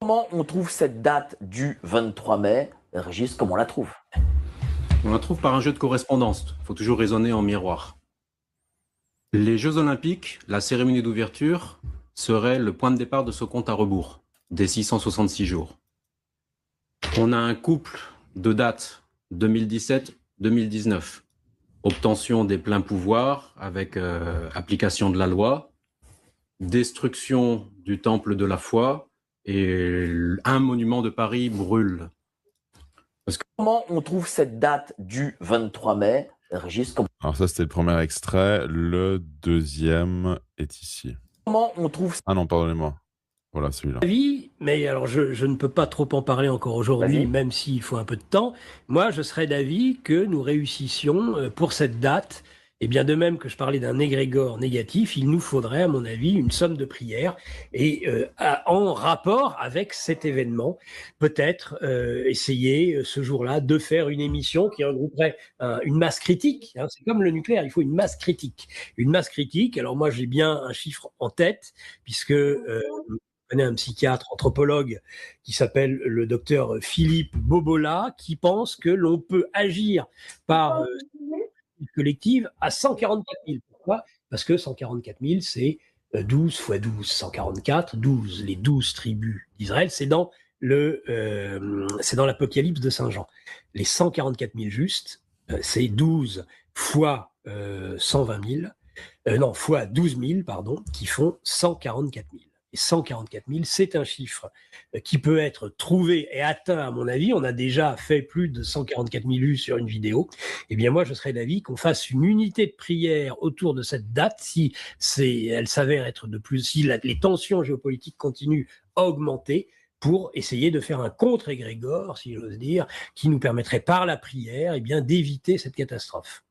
Comment on trouve cette date du 23 mai? Régis, comment on la trouve? On la trouve par un jeu de correspondance. Il faut toujours raisonner en miroir. Les Jeux Olympiques, la cérémonie d'ouverture, serait le point de départ de ce compte à rebours, des 666 jours. On a un couple de dates 2017-2019. Obtention des pleins pouvoirs avec application de la loi, destruction du temple de la foi et un monument de Paris brûle. Comment on trouve cette date du 23 mai? Régis, Alors ça, c'était le premier extrait. Le deuxième est ici. comment on trouve... Ah non, pardonnez-moi. Voilà, celui-là. Mais alors je ne peux pas trop en parler encore aujourd'hui, Vas-y. même s'il faut un peu de temps. Moi, je serais d'avis que nous réussissions pour cette date. Et bien de même que je parlais d'un égrégore négatif, il nous faudrait, à mon avis, une somme de prières et en rapport avec cet événement, peut-être essayer ce jour-là de faire une émission qui regrouperait une masse critique. Hein, c'est comme le nucléaire, il faut une masse critique. Une masse critique. Alors moi, j'ai bien un chiffre en tête, puisque connais un psychiatre anthropologue qui s'appelle le docteur Philippe Bobola, qui pense que l'on peut agir par collective à 144 000. Pourquoi? Parce que 144 000, c'est 12 fois 12, 144, 12, les 12 tribus d'Israël, c'est dans l'Apocalypse de Saint Jean. Les 144 000 justes, c'est 12 fois 120 000, non, fois 12 000, pardon, qui font 144 000. 144 000, c'est un chiffre qui peut être trouvé et atteint, à mon avis. On a déjà fait plus de 144 000 vues sur une vidéo. Eh bien, moi, je serais d'avis qu'on fasse une unité de prière autour de cette date, si elle s'avère être de plus, si les tensions géopolitiques continuent à augmenter, pour essayer de faire un contre-égrégore, si j'ose dire, qui nous permettrait par la prière, eh bien, d'éviter cette catastrophe.